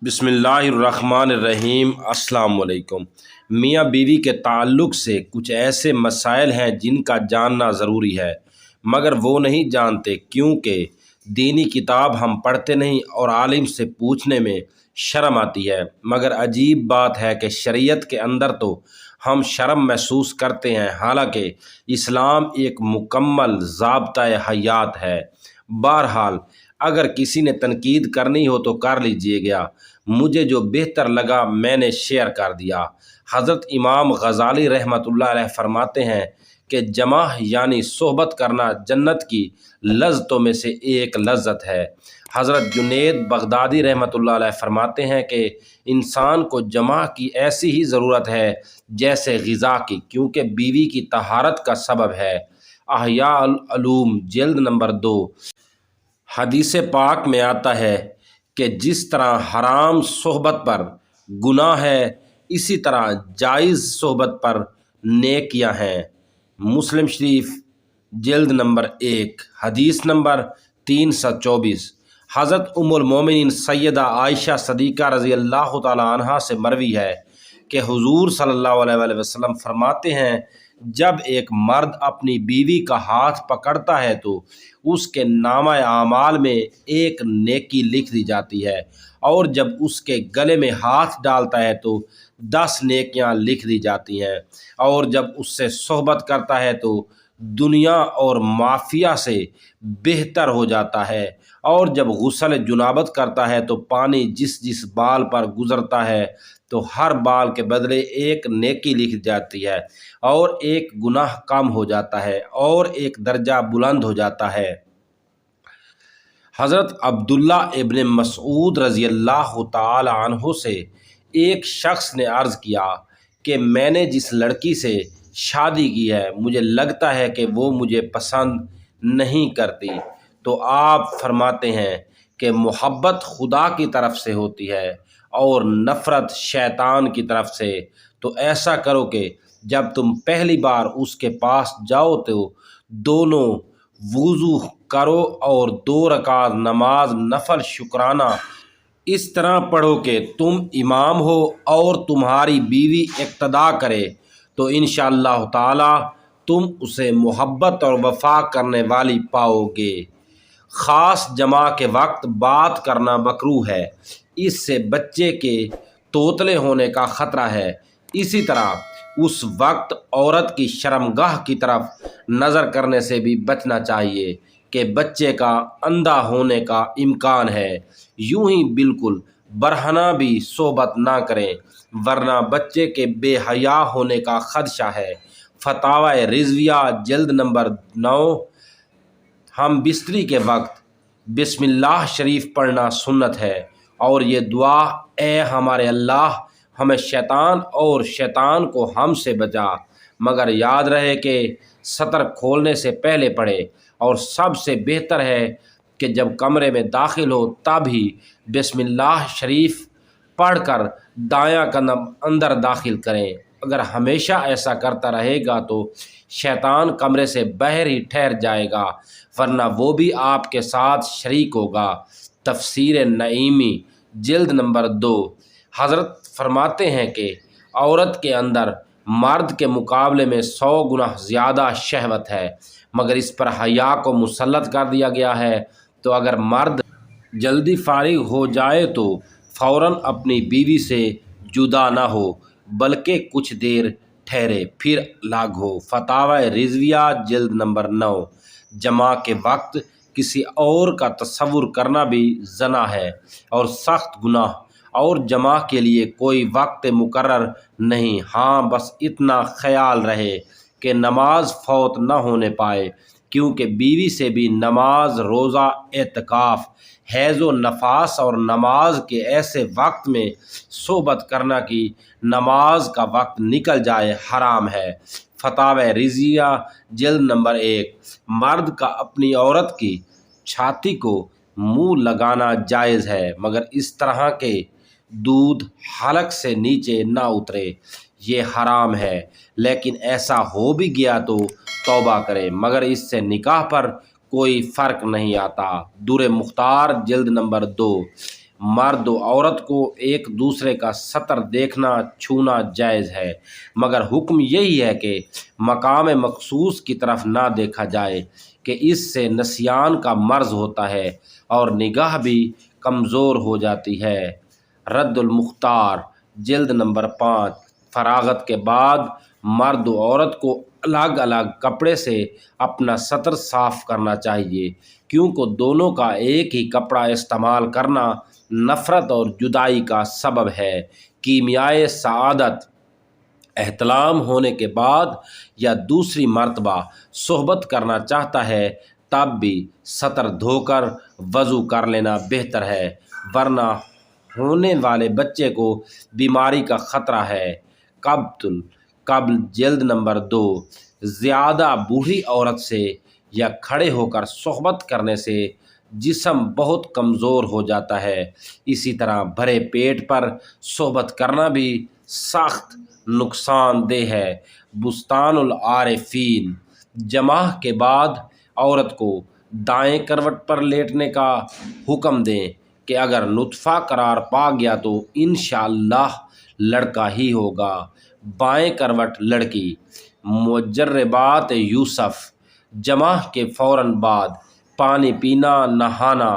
بسم اللہ الرحمن الرحیم۔ السلام علیکم۔ میاں بیوی کے تعلق سے کچھ ایسے مسائل ہیں جن کا جاننا ضروری ہے، مگر وہ نہیں جانتے کیونکہ دینی کتاب ہم پڑھتے نہیں اور عالم سے پوچھنے میں شرم آتی ہے۔ مگر عجیب بات ہے کہ شریعت کے اندر تو ہم شرم محسوس کرتے ہیں، حالانکہ اسلام ایک مکمل ضابطۂ حیات ہے۔ بہرحال اگر کسی نے تنقید کرنی ہو تو کر لیجئے گا، مجھے جو بہتر لگا میں نے شیئر کر دیا۔ حضرت امام غزالی رحمۃ اللہ علیہ فرماتے ہیں کہ جمع یعنی صحبت کرنا جنت کی لذتوں میں سے ایک لذت ہے۔ حضرت جنید بغدادی رحمۃ اللہ علیہ فرماتے ہیں کہ انسان کو جمع کی ایسی ہی ضرورت ہے جیسے غذا کی، کیونکہ بیوی کی طہارت کا سبب ہے۔ احیاء العلوم جلد نمبر 2۔ حدیث پاک میں آتا ہے کہ جس طرح حرام صحبت پر گناہ ہے، اسی طرح جائز صحبت پر نیکیاں ہیں۔ مسلم شریف جلد نمبر 1 حدیث نمبر 324۔ حضرت ام المومنین سیدہ عائشہ صدیقہ رضی اللہ تعالی عنہا سے مروی ہے کہ حضور صلی اللہ علیہ وآلہ وسلم فرماتے ہیں، جب ایک مرد اپنی بیوی کا ہاتھ پکڑتا ہے تو اس کے نامہ اعمال میں ایک نیکی لکھ دی جاتی ہے، اور جب اس کے گلے میں ہاتھ ڈالتا ہے تو 10 نیکیاں لکھ دی جاتی ہیں، اور جب اس سے صحبت کرتا ہے تو دنیا اور مافیا سے بہتر ہو جاتا ہے، اور جب غسل جنابت کرتا ہے تو پانی جس جس بال پر گزرتا ہے تو ہر بال کے بدلے ایک نیکی لکھ جاتی ہے، اور ایک گناہ کم ہو جاتا ہے اور ایک درجہ بلند ہو جاتا ہے۔ حضرت عبداللہ ابن مسعود رضی اللہ تعالی عنہ سے ایک شخص نے عرض کیا کہ میں نے جس لڑکی سے شادی کی ہے مجھے لگتا ہے کہ وہ مجھے پسند نہیں کرتی، تو آپ فرماتے ہیں کہ محبت خدا کی طرف سے ہوتی ہے اور نفرت شیطان کی طرف سے، تو ایسا کرو کہ جب تم پہلی بار اس کے پاس جاؤ تو دونوں وضو کرو اور 2 رکعت نماز نفل شکرانہ اس طرح پڑھو کہ تم امام ہو اور تمہاری بیوی اقتدا کرے، تو انشاءاللہ تعالی تم اسے محبت اور وفا کرنے والی پاؤ گے۔ خاص جمع کے وقت بات کرنا مکروہ ہے، اس سے بچے کے توتلے ہونے کا خطرہ ہے۔ اسی طرح اس وقت عورت کی شرمگاہ کی طرف نظر کرنے سے بھی بچنا چاہیے کہ بچے کا اندھا ہونے کا امکان ہے۔ یوں ہی بالکل برہنہ بھی صحبت نہ کریں ورنہ بچے کے بے حیا ہونے کا خدشہ ہے۔ فتاوی رضویہ جلد نمبر 9۔ ہم بستری کے وقت بسم اللہ شریف پڑھنا سنت ہے، اور یہ دعا، اے ہمارے اللہ ہمیں شیطان اور شیطان کو ہم سے بچا، مگر یاد رہے کہ سطر کھولنے سے پہلے پڑھے، اور سب سے بہتر ہے کہ جب کمرے میں داخل ہو تب ہی بسم اللہ شریف پڑھ کر دایاں قدم اندر داخل کریں۔ اگر ہمیشہ ایسا کرتا رہے گا تو شیطان کمرے سے باہر ہی ٹھہر جائے گا، ورنہ وہ بھی آپ کے ساتھ شریک ہوگا۔ تفسیر نعیمی جلد نمبر 2۔ حضرت فرماتے ہیں کہ عورت کے اندر مرد کے مقابلے میں 100 گنا زیادہ شہوت ہے، مگر اس پر حیا کو مسلط کر دیا گیا ہے، تو اگر مرد جلدی فارغ ہو جائے تو فوراً اپنی بیوی سے جدا نہ ہو بلکہ کچھ دیر ٹھہرے پھر الگ ہو۔ فتاوی رضویہ جلد نمبر 9۔ جمع کے وقت کسی اور کا تصور کرنا بھی زنا ہے اور سخت گناہ، اور جمع کے لیے کوئی وقت مقرر نہیں، ہاں بس اتنا خیال رہے کہ نماز فوت نہ ہونے پائے، کیونکہ بیوی سے بھی نماز، روزہ، اعتکاف، حیض و نفاس اور نماز کے ایسے وقت میں صحبت کرنا کہ نماز کا وقت نکل جائے حرام ہے۔ فتاوی رضویہ جلد نمبر 1۔ مرد کا اپنی عورت کی چھاتی کو منہ لگانا جائز ہے، مگر اس طرح کے دودھ حلق سے نیچے نہ اترے، یہ حرام ہے۔ لیکن ایسا ہو بھی گیا تو توبہ کرے، مگر اس سے نکاح پر کوئی فرق نہیں آتا۔ در مختار جلد نمبر 2۔ مرد و عورت کو ایک دوسرے کا سطر دیکھنا چھونا جائز ہے، مگر حکم یہی ہے کہ مقام مخصوص کی طرف نہ دیکھا جائے کہ اس سے نسیان کا مرض ہوتا ہے اور نگاہ بھی کمزور ہو جاتی ہے۔ رد المختار جلد نمبر 5۔ فراغت کے بعد مرد و عورت کو الگ الگ کپڑے سے اپنا سطر صاف کرنا چاہیے، کیونکہ دونوں کا ایک ہی کپڑا استعمال کرنا نفرت اور جدائی کا سبب ہے۔ کیمیائے سعادت احتلام ہونے کے بعد یا دوسری مرتبہ صحبت کرنا چاہتا ہے تب بھی سطر دھو کر وضو کر لینا بہتر ہے، ورنہ ہونے والے بچے کو بیماری کا خطرہ ہے۔ قبل جلد نمبر 2۔ زیادہ بوڑھی عورت سے یا کھڑے ہو کر صحبت کرنے سے جسم بہت کمزور ہو جاتا ہے، اسی طرح بھرے پیٹ پر صحبت کرنا بھی سخت نقصان دہ ہے۔ بستان العارفین جماع کے بعد عورت کو دائیں کروٹ پر لیٹنے کا حکم دیں کہ اگر نطفہ قرار پا گیا تو انشاءاللہ لڑکا ہی ہوگا۔ بائیں کروٹ لڑکی۔ مجربات یوسف جماع کے فوراً بعد پانی پینا نہانا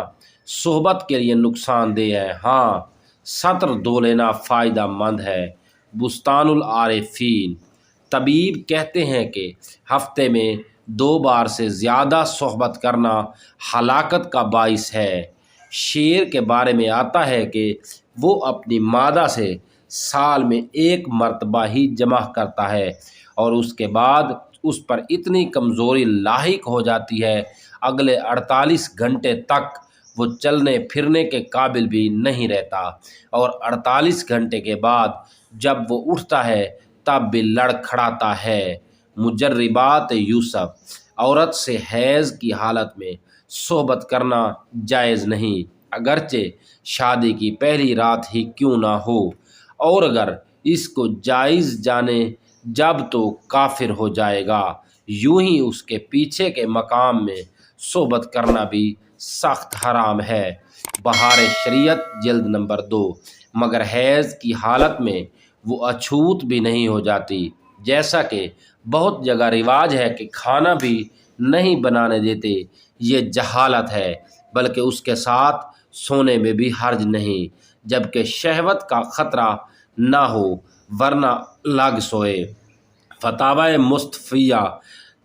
صحبت کے لیے نقصان دہ ہے، ہاں سطر دھو لینا فائدہ مند ہے۔ بستان العارفین طبیب کہتے ہیں کہ ہفتے میں 2 بار سے زیادہ صحبت کرنا ہلاکت کا باعث ہے۔ شیر کے بارے میں آتا ہے کہ وہ اپنی مادہ سے سال میں 1 مرتبہ ہی جمع کرتا ہے اور اس کے بعد اس پر اتنی کمزوری لاحق ہو جاتی ہے اگلے 48 گھنٹے تک وہ چلنے پھرنے کے قابل بھی نہیں رہتا، اور 48 گھنٹے کے بعد جب وہ اٹھتا ہے تب بھی لڑکھڑاتا ہے۔ مجربات یوسف عورت سے حیض کی حالت میں صحبت کرنا جائز نہیں، اگرچہ شادی کی پہلی رات ہی کیوں نہ ہو، اور اگر اس کو جائز جانے جب تو کافر ہو جائے گا۔ یوں ہی اس کے پیچھے کے مقام میں صحبت کرنا بھی سخت حرام ہے۔ بہار شریعت جلد نمبر 2۔ مگر حیض کی حالت میں وہ اچھوت بھی نہیں ہو جاتی، جیسا کہ بہت جگہ رواج ہے کہ کھانا بھی نہیں بنانے دیتے۔ یہ جہالت ہے، بلکہ اس کے ساتھ سونے میں بھی حرج نہیں، جبکہ شہوت کا خطرہ نہ ہو، ورنہ لگ سوئے۔ فتاوی مصطفیہ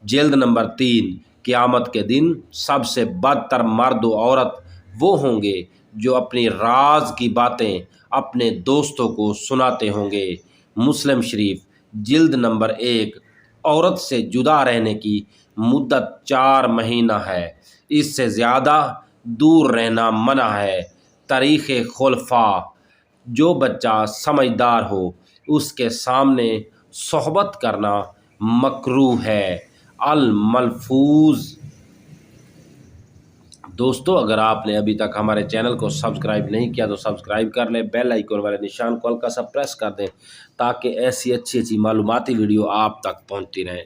جلد نمبر 3۔ قیامت کے دن سب سے بدتر مرد و عورت وہ ہوں گے جو اپنی راز کی باتیں اپنے دوستوں کو سناتے ہوں گے۔ مسلم شریف جلد نمبر 1۔ عورت سے جدا رہنے کی مدت 4 مہینہ ہے، اس سے زیادہ دور رہنا منع ہے۔ تاریخ خلفاء جو بچہ سمجھدار ہو اس کے سامنے صحبت کرنا مکروہ ہے۔ الملفوظ۔ دوستو اگر آپ نے ابھی تک ہمارے چینل کو سبسکرائب نہیں کیا تو سبسکرائب کر لیں، بیل آئیکن والے نشان کو ہلکا سا پریس کر دیں تاکہ ایسی اچھی معلوماتی ویڈیو آپ تک پہنچتی رہیں۔